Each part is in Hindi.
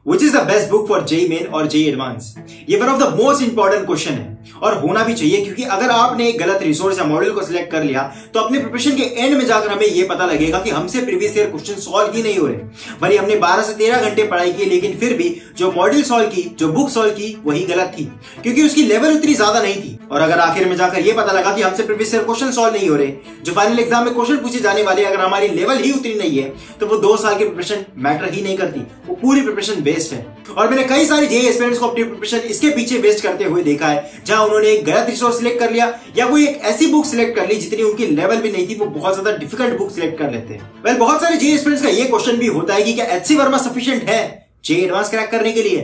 Which is the best book for JEE Main और JEE Advance? ये one of the most important question है और होना भी चाहिए, क्योंकि अगर आपने एक गलत रिसोर्स या मॉड्यूल को सिलेक्ट कर लिया तो अपने प्रिपरेशन के एंड में जाकर हमें ये पता लगेगा कि हमसे प्रीवियस ईयर क्वेश्चन सॉल्व ही नहीं हो रहे। भले हमने 12 से 13 घंटे पढ़ाई की, लेकिन फिर भी जो मॉड्यूल सॉल्व की, जो बुक सॉल्व की, वही गलत थी, क्योंकि उसकी लेवल उतनी ज्यादा नहीं थी। और अगर आखिर में जाकर ये पता लगा कि हमसे प्रीवियस ईयर क्वेश्चन सॉल्व नहीं हो रहे, जो फाइनल एग्जाम में क्वेश्चन पूछे जाने वाले, अगर हमारी लेवल ही उतनी नहीं है, तो वो 2 साल की प्रिपरेशन मैटर ही नहीं करती, वो पूरी प्रिपरेशन वेस्ट है। और मैंने कई सारे जेईई एस्पिरेंट्स को अपनी प्रिपरेशन इसके पीछे वेस्ट करते हुए देखा है, जहां उन्होंने एक गलत रिसोर्स सिलेक्ट कर लिया या कोई एक ऐसी बुक सिलेक्ट कर ली जितनी उनकी लेवल भी नहीं थी, वो बहुत ज्यादा डिफिकल्ट बुक सिलेक्ट कर लेते हैं। बहुत सारे जेईई एस्पिरेंट्स का ये क्वेश्चन भी होता है कि क्या एचसी वर्मा सफिशिएंट है जेईई एडवांस क्रैक करने के लिए?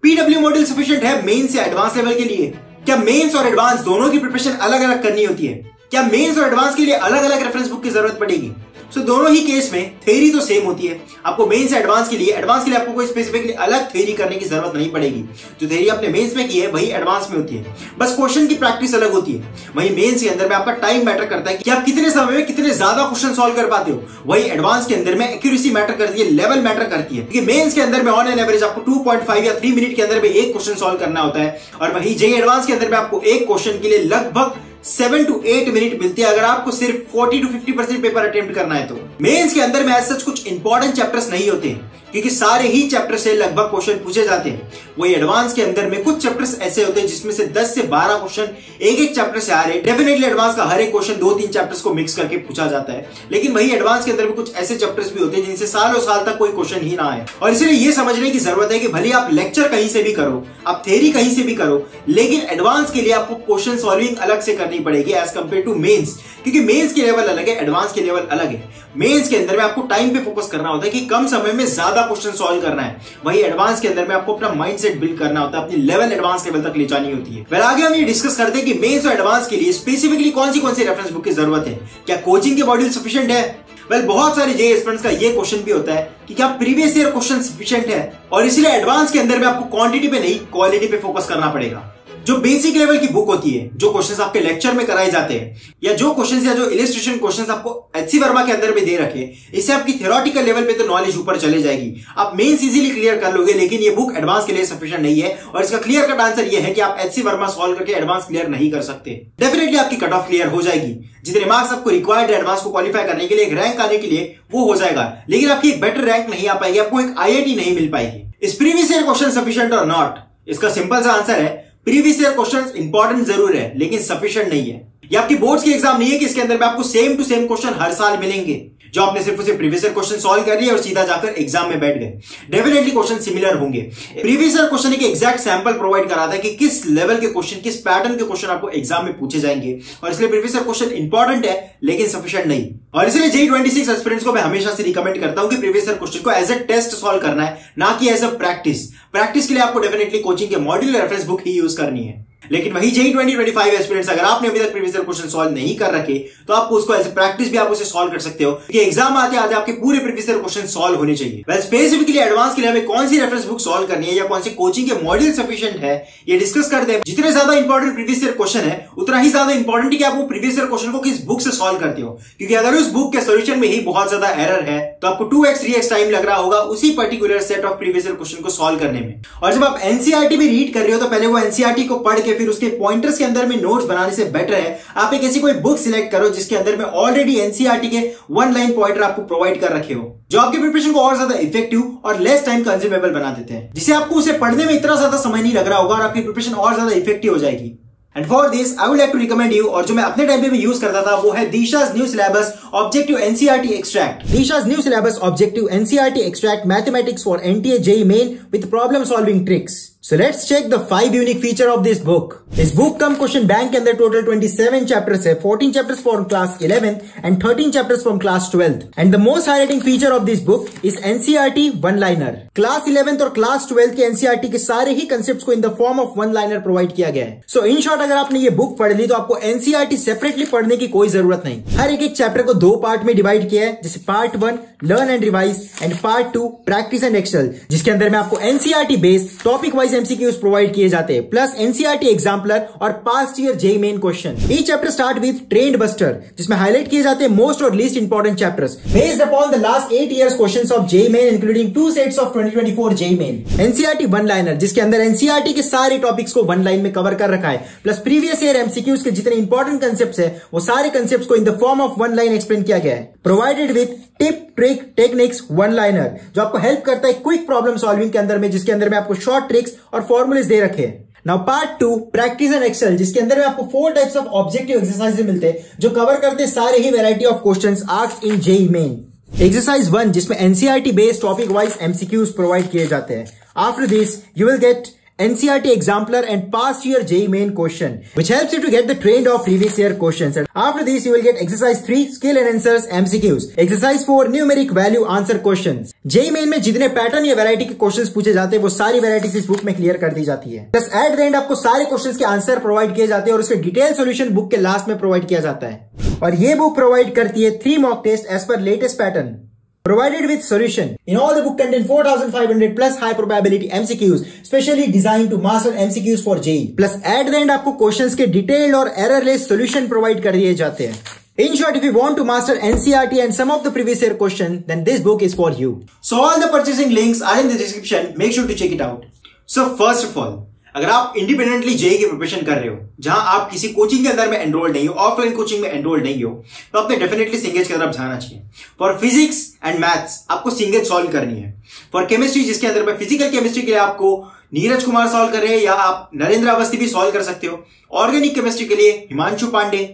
पीडब्ल्यू मॉडल सफिशिएंट है मेन से एडवांस लेवल के लिए? क्या मेंस और एडवांस दोनों की प्रिपरेशन अलग अलग करनी होती है? क्या मेंस और एडवांस के लिए अलग अलग रेफरेंस बुक की जरूरत पड़ेगी? सो दोनों ही केस में थ्योरी तो सेम होती है। आपको मेंस से एडवांस के लिए आपको कोई स्पेसिफिकली अलग थ्योरी करने की जरूरत नहीं पड़ेगी। जो थ्योरी आपने मेंस में की है वही एडवांस में होती है, बस क्वेश्चन की प्रैक्टिस अलग होती है। वही मेंस के अंदर में आपका टाइम मैटर करता है कि आप कितने समय में कितने ज्यादा क्वेश्चन सॉल्व कर पाते हो। वही एडवांस के अंदर में एक्यूरेसी मैटर करती है, लेवल मैटर करती है, क्योंकि मेंस के अंदर में ऑन एन एवरेज आपको 2.5 या 3 मिनट के अंदर में एक क्वेश्चन सॉल्व करना होता है, और वही जेईई एडवांस के अंदर में आपको एक क्वेश्चन के लिए लगभग 7 to 8 मिनट मिलती है, अगर आपको सिर्फ 40 to 50% पेपर अटेम्प्ट करना है। तो मेंस के अंदर में ऐसा कुछ इंपॉर्टेंट चैप्टर्स नहीं होते, क्योंकि सारे ही चैप्टर से लगभग क्वेश्चन पूछे जाते हैं। वही एडवांस के अंदर में कुछ चैप्टर्स ऐसे होते हैं जिसमें से 10 से 12 क्वेश्चन एक चैप्टर से आ रहे हैं। डेफिनेटली एडवांस का हर एक क्वेश्चन 2-3 चैप्टर्स को मिक्स करके पूछा जाता है, लेकिन वही एडवांस के अंदर में कुछ ऐसे चैप्टर्स भी होते हैं जिनसे सालों साल तक कोई क्वेश्चन ही ना आए। और इसलिए ये समझने की जरूरत है कि भले आप लेक्चर कहीं से भी करो, आप थ्योरी कहीं से भी करो, लेकिन एडवांस के लिए आपको क्वेश्चन सॉल्विंग अलग से करनी पड़ेगी एज कंपेयर टू मेंस, क्योंकि मेंस की लेवल अलग है, एडवांस की लेवल अलग है। मेंस के अंदर में आपको टाइम पे फोकस करना होता है कि कम समय में ज्यादा क्वेश्चन सॉल्व करना है। वही एडवांस के अंदर में आपको अपना माइंडसेट बिल्ड करना होता है, अपनी लेवल एडवांस लेवल तक ले जानी होती है। फिर आगे हम ये डिस्कस करते हैं कि मेंस और एडवांस के लिए स्पेसिफिकली कौन सी रेफरेंस बुक की जरूरत है। क्या कोचिंग के मॉड्यूल सफिशिएंट है? बहुत सारे जेईई एस्पिरेंट्स का ये क्वेश्चन भी होता है कि क्या प्रीवियस ईयर क्वेश्चन सफिशिएंट है, और इसलिए एडवांस के अंदर में आपको क्वांटिटी पे नहीं क्वालिटी पे फोकस करना पड़ेगा। जो बेसिक लेवल की बुक होती है, जो क्वेश्चंस आपके लेक्चर में कराए जाते हैं, या जो क्वेश्चंस या जो इलस्ट्रेशन क्वेश्चंस आपको एचसी वर्मा के अंदर में दे रखे, इससे आपकी थ्योरेटिकल लेवल पे तो नॉलेज ऊपर चले जाएगी, आप मेंस इजीली क्लियर कर लोगे, लेकिन ये बुक एडवांस के लिए सफिशिएंट नहीं है। और इसका क्लियर कट आंसर ये है कि आप एचसी वर्मा सॉल्व करके एडवांस क्लियर नहीं कर सकते। डेफिनेटली आपकी कट ऑफ क्लियर हो जाएगी, जितने मार्क्स आपको रिक्वायर्ड एडवांस को क्वालिफाई करने के लिए, एक रैंक आने के लिए, वो हो जाएगा, लेकिन आपकी एक बेटर रैंक नहीं आ पाएगी, आपको एक आईआईटी नहीं मिल पाएगी। इस प्रीवियस ईयर क्वेश्चन सफिशिएंट और नॉट? इसका सिंपल सा आंसर है, प्रीवियस ईयर क्वेश्चंस इंपॉर्टेंट जरूर है, लेकिन सफिशिएंट नहीं है। ये आपकी बोर्ड्स की एग्जाम नहीं है कि इसके अंदर में आपको सेम टू सेम क्वेश्चन हर साल मिलेंगे, जो आपने सिर्फ उसे प्रीवियस ईयर क्वेश्चन सॉल्व कर लिया और सीधा जाकर एग्जाम में बैठ गए। डेफिनेटली क्वेश्चन सिमिलर होंगे। प्रीवियस ईयर क्वेश्चन एक एग्जैक्ट सैंपल प्रोवाइड कराता है कि किस लेवल के क्वेश्चन, किस पैटर्न के क्वेश्चन आपको एग्जाम में पूछे जाएंगे, और इसलिए प्रीवियस ईयर क्वेश्चन इंपॉर्टेंट है, लेकिन सफिशिएंट नहीं। और इसलिए जेईई 26 एस्पिरेंट्स को मैं हमेशा से रिकमेंड करता हूं कि प्रीवियस ईयर क्वेश्चन को एज अ टेस्ट सॉल्व करना है, ना कि एज अ प्रैक्टिस। प्रैक्टिस के लिए आपको डेफिनेटली कोचिंग के मॉड्यूल रेफरेंस बुक ही यूज करनी है। लेकिन वही जेईई 2025 एस्पिरेंट्स, अगर आपने अभी तक प्रीवियस ईयर क्वेश्चन सॉल्व नहीं कर रखे, तो आपको उसको एज प्रैक्टिस भी आप उसे सॉल्व कर सकते हो, क्योंकि एग्जाम आते आते आपके पूरे प्रीवियस ईयर क्वेश्चन सॉल्व होने चाहिए। स्पेसिफिकली एडवांस के लिए हमें कौन सी रेफरेंस बुक सॉल्व करनी है या कौन सी कोचिंग के मॉड्यूल सफिशिएंट है, ये डिस्कस करते हैं। जितने ज्यादा इंपॉर्टेंट प्रीवियस ईयर क्वेश्चन है, उतना ही ज्यादा इंपॉर्टेंट है कि आप वो प्रीवियस ईयर क्वेश्चन को किस बुक से सॉल्व करते हो, क्योंकि अगर उस बुक के सॉल्यूशन में ही बहुत ज्यादा एरर है, तो आपको 2x 3x टाइम लग रहा होगा उसी particular set of previous year question को सॉल्व करने में। और जब आप एनसीईआरटी भी रीड कर रहे हो, तो पहले वो एनसीईआरटी को पढ़ के फिर उसके पॉइंटर्स के अंदर में नोट्स बनाने से बेटर है आप एक ऐसी कोई बुक सिलेक्ट करो जिसके अंदर में ऑलरेडी एनसीईआरटी के 1 लाइन पॉइंटर आपको प्रोवाइड कर रखे हो, जो आपके प्रिपरेशन को और ज्यादा इफेक्टिव और लेस टाइम कंज्यूमेबल बना देते हैं, जिससे आपको उसे पढ़ने में इतना ज्यादा समय नहीं लग रहा होगा और आपकी प्रिपरेशन और ज्यादा इफेक्टिव हो जाएगी। And for this I would like to recommend you, और जो मैं अपने टाइम पे भी यूज करता था, वो है Diksha's new syllabus objective NCERT extract. Diksha's new syllabus objective NCERT extract mathematics for NTA JEE Main with problem solving tricks. So let's check the 5 unique feature of this book. इस बुक कम क्वेश्चन बैंक के अंदर टोटल 27 चैप्टर्स है, 14 chapters from class 11th and 13 chapters from class 12th. And the most highlighting feature of this book is NCERT one-liner. Class 11th और क्लास 12th के NCERT के सारे ही कंसेप्ट्स को in the form of one-liner provide किया गया है। So in short, अगर आपने ये बुक पढ़ ली तो आपको NCERT सेपरेटली पढ़ने की कोई जरूरत नहीं। हर एक चैप्टर को 2 पार्ट में डिवाइड किया है, जैसे part 1 learn and revise and part 2 practice and excel, जिसके अंदर में आपको NCERT based topic wise wise MCQs provide किए जाते हैं, प्लस एनसीईआरटी एग्जाम्पलर और past year JEE Main question. Each chapter start with trend buster, जिसमें हाईलाइट किए जाते हैं मोस्ट और least important chapters based upon the last 8 years questions of JEE Main including 2 sets of 2024 JEE main. NCERT one liner, जिसके अंदर एनसीईआरटी के सारे टॉपिक्स को वन लाइन में कवर कर रखा है, प्लस प्रीवियस ईयर एमसीक्यूज के जितने इंपॉर्टेंट कंसेप्ट्स है वो सारे कंसेप्ट्स को in the form of one line explain किया गया है। Provided with tip trick techniques one liner, जो आपको हेल्प करता है क्विक प्रॉब्लम सॉल्विंग के अंदर में, जिसके अंदर में आपको शॉर्ट ट्रिक्स और फॉर्मुलेस दे रखे हैं। Now part 2 practice and excel, जिसके अंदर में आपको 4 टाइप्स ऑफ ऑब्जेक्टिव एक्सरसाइज मिलते हैं जो कवर करते हैं सारे ही variety of questions asked in JEE Main. Exercise 1, जिसमें NCERT based topic wise MCQs provide किए जाते हैं। After this you will get NCERT exemplar and past year JEE main question, which helps you to get the trend of previous year questions. And after this, you will get exercise 3 skill and answers MCQs, exercise 4 numeric value answer questions. JEE main में जितने पैटर्न या वैरायटी के क्वेश्चंस पूछे जाते हैं वो सारी वैरायटीज इस बुक में क्लियर कर दी जाती है। प्लस एट द एंड आपको सारे क्वेश्चंस के आंसर प्रोवाइड किए जाते हैं और उसके डिटेल सोल्यूशन बुक के लास्ट में प्रोवाइड किया जाता है। और ये बुक प्रोवाइड करती है 3 mock test as per latest pattern, provided with solution. In all, the book contain 4,500 plus high probability MCQs, specially designed to master MCQs for JEE. Plus at the end आपको questions के detailed और errorless solution provide कर दिए जाते हैं. In short, if you want to master NCERT and some of the previous year questions, then this book is for you. So all the purchasing links are in the description. Make sure to check it out. So first of all, अगर आप इंडिपेंडेंटली जेईई की प्रिपरेशन कर रहे हो, जहां आप किसी कोचिंग के अंदर में एनरोल्ड नहीं हो, ऑफलाइन कोचिंग में एनरोल्ड नहीं हो, तो आपने डेफिनेटली सिंगेज की तरफ जाना चाहिए। फॉर फिजिक्स एंड मैथ्स आपको सिंगेज सॉल्व करनी है। फॉर केमिस्ट्री, जिसके अंदर में फिजिकल केमिस्ट्री के लिए आपको नीरज कुमार सॉल्व कर रहे हैं या आप नरेंद्र अवस्थी भी सॉल्व कर सकते हो। ऑर्गेनिक केमिस्ट्री के लिए हिमांशु पांडे,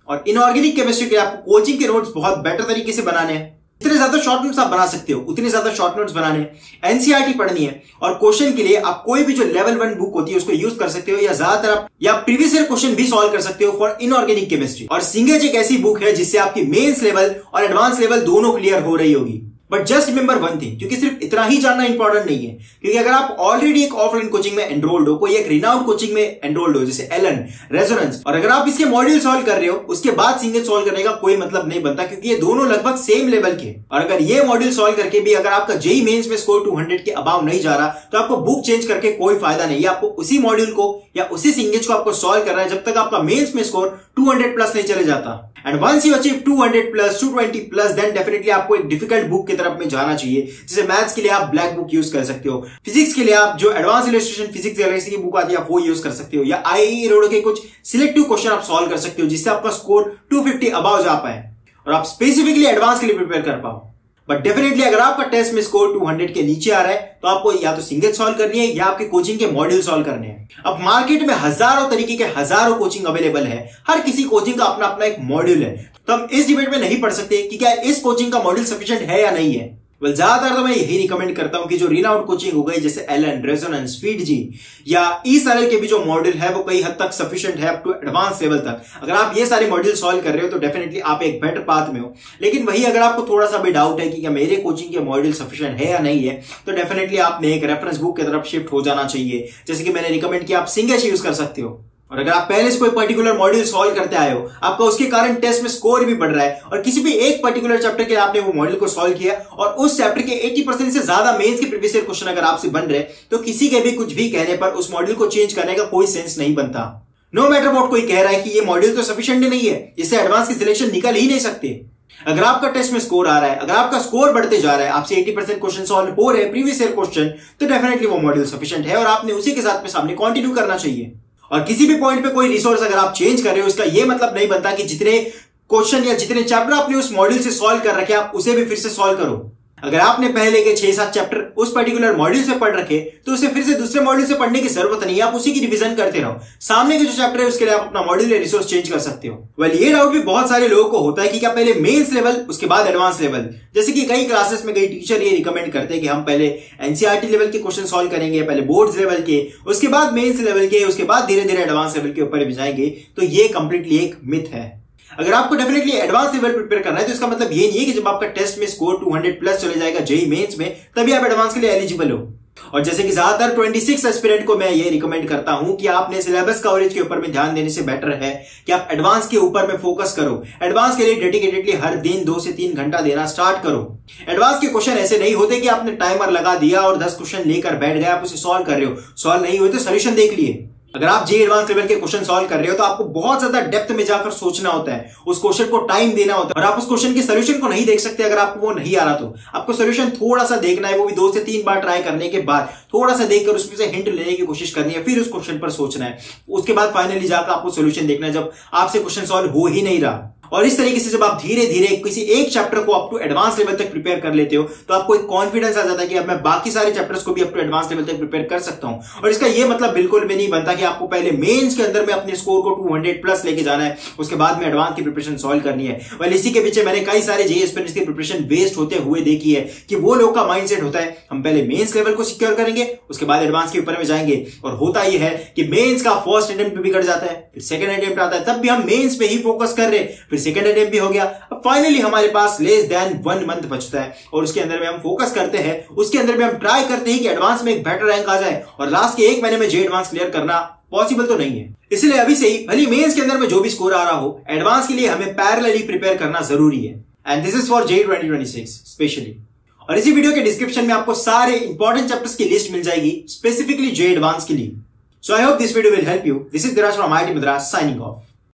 और इनऑर्गेनिक केमिस्ट्री के लिए आपको कोचिंग के नोट्स बहुत बेटर तरीके से बनाने हैं। जितने ज्यादा शॉर्ट नोट्स आप बना सकते हो उतने ज्यादा शॉर्ट नोट्स बनाने हैं। एनसीईआरटी पढ़नी है और क्वेश्चन के लिए आप कोई भी जो लेवल 1 बुक होती है उसको यूज कर सकते हो, या ज्यादातर आप या प्रीवियस ईयर क्वेश्चन भी सॉल्व कर सकते हो फॉर इनऑर्गेनिक केमिस्ट्री। और सिंगेज एक ऐसी बुक है जिससे आपकी मेंस लेवल और एडवांस लेवल दोनों क्लियर हो रही होगी। But just remember one thing, क्योंकि सिर्फ इतना ही जानना इंपॉर्टेंट नहीं है, क्योंकि अगर आप ऑलरेडी एक ऑफलाइन कोचिंग में एनरोल्ड हो, कोई एक रिनाउंड कोचिंग में एनरोल्ड हो जैसे एलन, रेजोनेंस, और अगर आप इसके मॉड्यूल सॉल्व कर रहे हो उसके बाद सिंगेज सॉल्व करने का कोई मतलब नहीं बनता, क्योंकि ये दोनों लगभग सेम लेवल के। और अगर ये मॉड्यूल सॉल्व करके भी अगर आपका जेईई मेंस में स्कोर 200 के अबाव नहीं जा रहा, तो आपको बुक चेंज करके कोई फायदा नहीं है। आपको उसी मॉड्यूल को या उसी सिंगेज को आपको सॉल्व करना है जब तक आपका मेंस में स्कोर 200 प्लस नहीं चले जाता। And once you achieve 200 plus 220 plus, then definitely आपको एक डिफिकल्ट बुक की तरफ में जाना चाहिए। जैसे मैथ्स के लिए आप ब्लैक बुक यूज कर सकते हो, फिजिक्स के लिए आप जो एडवांस इलस्ट्रेशन फिजिक्स गैलेक्सी की बुक आती है आप वो यूज कर सकते हो, या आईआईई रोड के कुछ सिलेक्टिव क्वेश्चन आप सॉल्व कर सकते हो जिससे आपका स्कोर 250 अबाव जा पाए और आप स्पेसिफिकली एडवांस के लिए प्रिपेयर कर पाओ। बट डेफिनेटली अगर आपका टेस्ट में स्कोर 200 के नीचे आ रहा है तो आपको या तो सिंगेज सॉल्व करनी है या आपके कोचिंग के मॉड्यूल सॉल्व करने हैं। अब मार्केट में हजारों तरीके के हजारों कोचिंग अवेलेबल है, हर किसी कोचिंग का अपना अपना एक मॉड्यूल है, तो हम इस डिबेट में नहीं पढ़ सकते कि क्या इस कोचिंग का मॉड्यूल सफिशिएंट है या नहीं है। ज्यादातर तो मैं यही रिकमेंड करता हूं कि जो रीनाउंड कोचिंग हो गई जैसे एलन, रेजोनेंस, फीडजी या ईएसआरएल के भी जो मॉड्यूल है वो कई हद तक सफिशिएंट है अप टू एडवांस लेवल तक। अगर आप ये सारे मॉड्यूल सॉल्व कर रहे हो तो डेफिनेटली आप एक बेटर पाथ में हो। लेकिन वही अगर आपको थोड़ा सा भी डाउट है कि क्या मेरे कोचिंग के मॉड्यूल सफिशिएंट है या नहीं है, तो डेफिनेटली आपने एक रेफरेंस बुक की तरफ शिफ्ट हो जाना चाहिए। जैसे कि मैंने रिकमेंड किया, आप सिंगेज यूज कर सकते हो। और अगर आप पहले से कोई पर्टिकुलर मॉड्यूल सॉल्व करते आए हो, आपका उसके कारण टेस्ट में स्कोर भी बढ़ रहा है और किसी भी एक पर्टिकुलर चैप्टर के आपने वो मॉड्यूल को सॉल्व किया और उस चैप्टर के 80% से ज्यादा मेंस के प्रीवियस ईयर क्वेश्चन अगर आपसे बन रहे, तो किसी के भी कुछ भी कहने पर उस मॉड्यूल को चेंज करने का कोई सेंस नहीं बनता। नो मैटर व्हाट कोई कह रहा है कि ये मॉड्यूल तो सफिशिएंट नहीं है, इससे एडवांस की सिलेक्शन निकल ही नहीं सकते। अगर आपका टेस्ट में स्कोर आ रहा है, अगर आपका स्कोर बढ़ते जा रहा है, आपसे 80% क्वेश्चन सॉल्व हो रहे हैं प्रीवियस ईयर क्वेश्चन, तो डेफिनेटली वो मॉड्यूल सफिशिएंट है और आपने उसी के साथ में सामने कंटिन्यू करना चाहिए। और किसी भी पॉइंट पे कोई रिसोर्स अगर आप चेंज कर रहे हो, इसका ये मतलब नहीं बनता कि जितने क्वेश्चन या जितने चैप्टर आपने उस मॉड्यूल से सॉल्व कर रखे आप उसे भी फिर से सॉल्व करो। अगर आपने पहले के 6-7 चैप्टर उस पर्टिकुलर मॉड्यूल से पढ़ रखे तो उसे फिर से दूसरे मॉड्यूल से पढ़ने की जरूरत नहीं है, आप उसी की रिवीजन करते रहो। सामने के जो चैप्टर है उसके लिए आप अपना मॉड्यूल या रिसोर्स चेंज कर सकते हो। वेल, ये डाउट भी बहुत सारे लोगों को होता है कि क्या पहले मेंस लेवल उसके बाद एडवांस लेवल। जैसे कि कई क्लासेस में कई टीचर ये रिकमेंड करते हैं कि हम पहले एनसीईआरटी लेवल के क्वेश्चन सॉल्व करेंगे, पहले बोर्ड्स लेवल के, उसके बाद मेंस लेवल के, उसके बाद धीरे धीरे एडवांस लेवल के ऊपर भी जाएंगे। तो ये कंप्लीटली एक मिथ है। अगर आपको डेफिनेटली एडवांस लेवल प्रिपेयर करना है तो इसका मतलब ये नहीं है कि जब आपका टेस्ट में स्कोर 200 प्लस चले जाएगा जेईई मेंस में तभी आप एडवांस के लिए एलिजिबल हो। और जैसे कि ज्यादातर 26 एस्पिरेंट को मैं ये रिकमेंड करता हूं कि आपने सिलेबस कवरेज के ऊपर में ध्यान देने से बेटर है कि आप एडवांस के ऊपर में फोकस करो। एडवांस के लिए डेडिकेटेडली हर दिन 2 से 3 घंटा देना स्टार्ट करो। एडवांस के क्वेश्चन ऐसे नहीं होते कि आपने टाइमर लगा दिया और 10 क्वेश्चन लेकर बैठ गए, आप उसे सॉल्व कर रहे हो, सॉल्व नहीं हुए तो सोल्यूशन देख लिए। अगर आप जेईई एडवांस लेवल के क्वेश्चन सॉल्व कर रहे हो तो आपको बहुत ज्यादा डेप्थ में जाकर सोचना होता है, उस क्वेश्चन को टाइम देना होता है, और आप उस क्वेश्चन के सोल्यूशन को नहीं देख सकते अगर आपको वो नहीं आ रहा तो। आपको सोल्यूशन थोड़ा सा देखना है, वो भी 2 से 3 बार ट्राई करने के बाद थोड़ा सा देखकर उसमें से हिंट लेने की कोशिश करनी है, फिर उस क्वेश्चन पर सोचना है। उसके बाद फाइनली जाकर आपको सोल्यूशन देखना है जब आपसे क्वेश्चन सॉल्व हो ही नहीं रहा। और इस तरीके से जब आप धीरे धीरे किसी एक चैप्टर को अप टू एडवांस लेवल तक प्रिपेयर कर लेते हो तो आपको एक कॉन्फिडेंस आ जाता है कि अब मैं बाकी सारे चैप्टर्स को भी अप टू एडवांस लेवल तक प्रिपेयर कर सकता हूं। और इसका यह मतलब बिल्कुल भी नहीं बनता कि आपको पहले मेंस के अंदर में अपने स्कोर को 200 प्लस लेके जाना है, उसके बाद में एडवांस की प्रिपरेशन सॉल्व करनी है। और इसी के पीछे मैंने कई सारे जेईई एस्पिरेंट्स की प्रिपरेशन वेस्ट होते हुए देखी है कि वो लोग का माइंडसेट होता है हम पहले मेंस लेवल को सिक्योर करेंगे, उसके बाद एडवांस के ऊपर में जाएंगे। और होता यह है कि मेंस का फर्स्ट अटेम्प्ट भी कट जाता है, फिर सेकंड अटेम्प्ट आता है, तब भी हम मेंस पे ही फोकस कर रहे हैं, फिर सेकंड अटेम्प्ट भी हो गया। अब फाइनली हमारे पास लेस देन 1 मंथ बचता है और उसके अंदर में हम फोकस करते हैं, उसके अंदर में हम ट्राई करते हैं कि एडवांस में एक बेटर रैंक आ जाए। और लास्ट के 1 महीने में जेईई एडवांस क्लियर करना पॉसिबल तो नहीं है, इसलिए अभी से ही भले मेंस के अंदर में जो भी स्कोर आ रहा हो, एडवांस के लिए हमें पैरेलली प्रिपेयर करना जरूरी है। And this is for JEE 2026 specially. और इसी वीडियो के डिस्क्रिप्शन में आपको सारे इंपॉर्टेंट चैप्टर्स की लिस्ट मिल जाएगी स्पेसिफिकली जेईई एडवांस के लिए। So I hope this video will help you. This is Viraj from IIT Madras signing off.